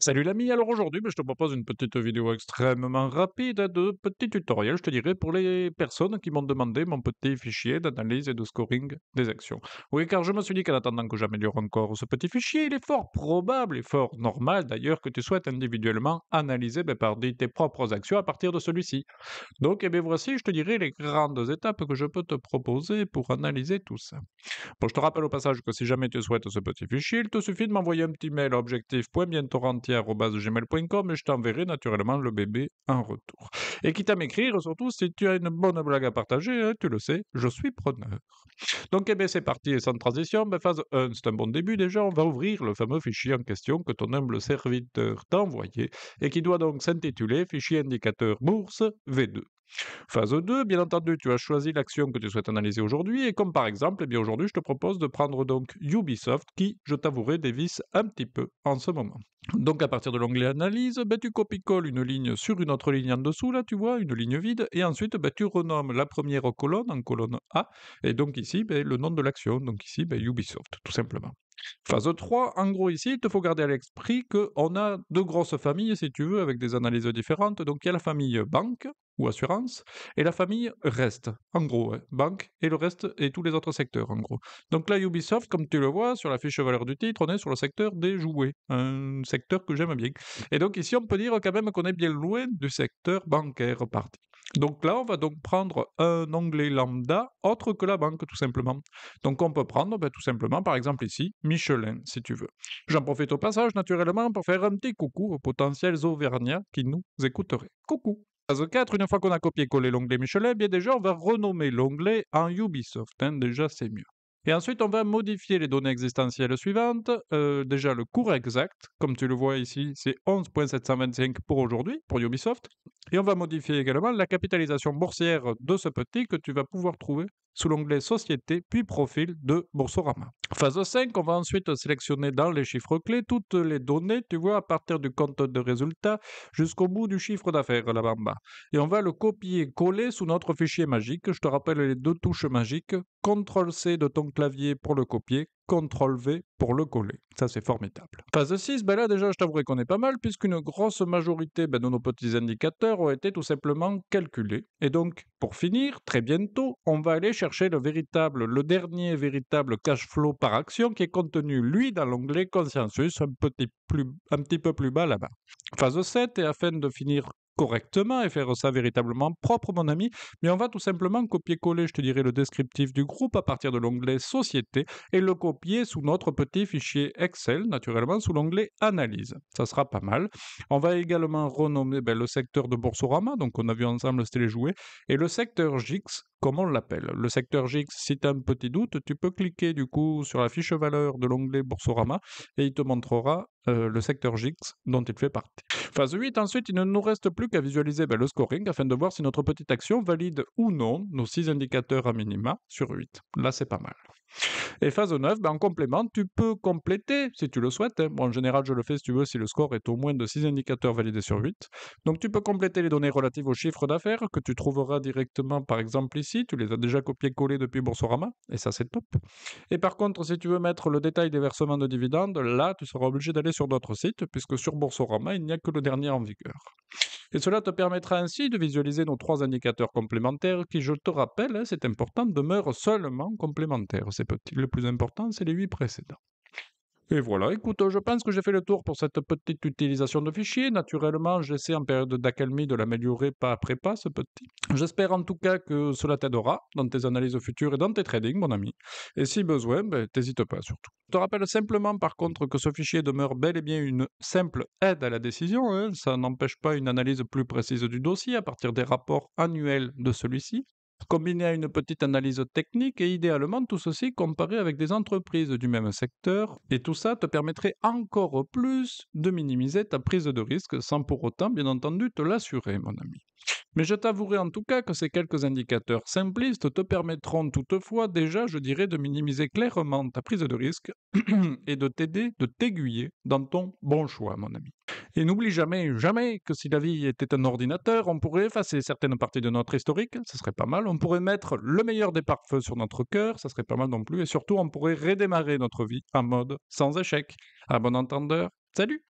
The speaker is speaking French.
Salut l'ami, alors aujourd'hui je te propose une petite vidéo extrêmement rapide de petit tutoriel, je te dirais, pour les personnes qui m'ont demandé mon petit fichier d'analyse et de scoring des actions. Oui, car je me suis dit qu'en attendant que j'améliore encore ce petit fichier, il est fort probable et fort normal d'ailleurs que tu souhaites individuellement analyser par tes propres actions à partir de celui-ci. Donc, eh bien, voici, je te dirais, les grandes étapes que je peux te proposer pour analyser tout ça. Bon, je te rappelle au passage que si jamais tu souhaites ce petit fichier, il te suffit de m'envoyer un petit mail à objectif.bientorrentier@gmail.com et je t'enverrai naturellement le bébé en retour. Et quitte à m'écrire, surtout si tu as une bonne blague à partager, hein, tu le sais, je suis preneur. Donc, eh bien, c'est parti, et sans transition, phase 1, c'est un bon début déjà, on va ouvrir le fameux fichier en question que ton humble serviteur t'a envoyé et qui doit donc s'intituler Fichier indicateur bourse V2. Phase 2, bien entendu, tu as choisi l'action que tu souhaites analyser aujourd'hui et comme par exemple, eh bien aujourd'hui, je te propose de prendre donc Ubisoft qui, je t'avouerai, dévisse un petit peu en ce moment. Donc à partir de l'onglet analyse, tu copies-colles une ligne sur une autre ligne en dessous, là tu vois, une ligne vide, et ensuite tu renommes la première colonne en colonne A, et donc ici le nom de l'action, donc ici Ubisoft, tout simplement. Phase 3, en gros ici, il te faut garder à l'esprit qu'on a deux grosses familles, si tu veux, avec des analyses différentes. Donc il y a la famille banque ou assurance et la famille reste, en gros, ouais, banque et le reste et tous les autres secteurs, en gros. Donc là, Ubisoft, comme tu le vois, sur la fiche valeur du titre, on est sur le secteur des jouets, un secteur que j'aime bien. Et donc ici, on peut dire quand même qu'on est bien loin du secteur bancaire parti. Donc là, on va donc prendre un onglet lambda autre que la banque, tout simplement. Donc on peut prendre tout simplement, par exemple ici, Michelin, si tu veux. J'en profite au passage, naturellement, pour faire un petit coucou aux potentiels Auvergnats qui nous écouteraient. Coucou! Phase 4, une fois qu'on a copié-collé l'onglet Michelin, bien déjà, on va renommer l'onglet en Ubisoft. Hein, déjà, c'est mieux. Et ensuite, on va modifier les données existentielles suivantes. Déjà, le cours exact, comme tu le vois ici, c'est 11,725 pour aujourd'hui, pour Ubisoft. Et on va modifier également la capitalisation boursière de ce petit que tu vas pouvoir trouver sous l'onglet Société, puis Profil de Boursorama. Phase 5, on va ensuite sélectionner dans les chiffres clés toutes les données, tu vois, à partir du compte de résultat jusqu'au bout du chiffre d'affaires là-bas en bas. Et on va le copier-coller sous notre fichier magique. Je te rappelle les deux touches magiques. CTRL-C de ton clavier pour le copier, CTRL-V pour le coller. Ça, c'est formidable. Phase 6, là déjà, je t'avouerai qu'on est pas mal, puisqu'une grosse majorité de nos petits indicateurs ont été tout simplement calculés. Et donc, pour finir, très bientôt, on va aller chercher le dernier véritable cash flow par action qui est contenu, lui, dans l'onglet Consensus, un petit peu plus bas là-bas. Phase 7, et afin de finir correctement et faire ça véritablement propre, mon ami, mais on va tout simplement copier-coller, je te dirais, le descriptif du groupe à partir de l'onglet Société et le copier sous notre petit fichier Excel, naturellement, sous l'onglet Analyse. Ça sera pas mal. On va également renommer le secteur de Boursorama, donc on a vu ensemble, c'était les jouets, et le secteur JIX, comme on l'appelle. Le secteur JIX, si tu as un petit doute, tu peux cliquer du coup sur la fiche valeur de l'onglet Boursorama et il te montrera le secteur JIX dont il fait partie. Phase 8, ensuite, il ne nous reste plus qu'à visualiser le scoring afin de voir si notre petite action valide ou non nos 6 indicateurs à minima sur 8. Là, c'est pas mal. Et phase 9, en complément, tu peux compléter si tu le souhaites. Hein. Bon, en général, je le fais si tu veux si le score est au moins de 6 indicateurs validés sur 8. Donc tu peux compléter les données relatives au chiffre d'affaires que tu trouveras directement, par exemple ici. Tu les as déjà copié-collées depuis Boursorama, et ça c'est top. Et par contre, si tu veux mettre le détail des versements de dividendes, là, tu seras obligé d'aller sur d'autres sites, puisque sur Boursorama, il n'y a que le dernier en vigueur. Et cela te permettra ainsi de visualiser nos 3 indicateurs complémentaires qui, je te rappelle, hein, c'est important, demeurent seulement complémentaires. C'est petit. Le plus important, c'est les 8 précédents. Et voilà, écoute, je pense que j'ai fait le tour pour cette petite utilisation de fichier. Naturellement, j'essaie en période d'accalmie de l'améliorer pas après pas, ce petit. J'espère en tout cas que cela t'aidera dans tes analyses futures et dans tes tradings, mon ami. Et si besoin, t'hésite pas surtout. Je te rappelle simplement par contre que ce fichier demeure bel et bien une simple aide à la décision. Hein. Ça n'empêche pas une analyse plus précise du dossier à partir des rapports annuels de celui-ci combiné à une petite analyse technique et idéalement tout ceci comparé avec des entreprises du même secteur. Et tout ça te permettrait encore plus de minimiser ta prise de risque sans pour autant, bien entendu, te l'assurer, mon ami. Mais je t'avouerai en tout cas que ces quelques indicateurs simplistes te permettront toutefois déjà, je dirais, de minimiser clairement ta prise de risque et de t'aider, de t'aiguiller dans ton bon choix, mon ami. Et n'oublie jamais, jamais que si la vie était un ordinateur, on pourrait effacer certaines parties de notre historique, ça serait pas mal. On pourrait mettre le meilleur des pare-feux sur notre cœur, ça serait pas mal non plus. Et surtout, on pourrait redémarrer notre vie en mode sans échec. À bon entendeur, salut!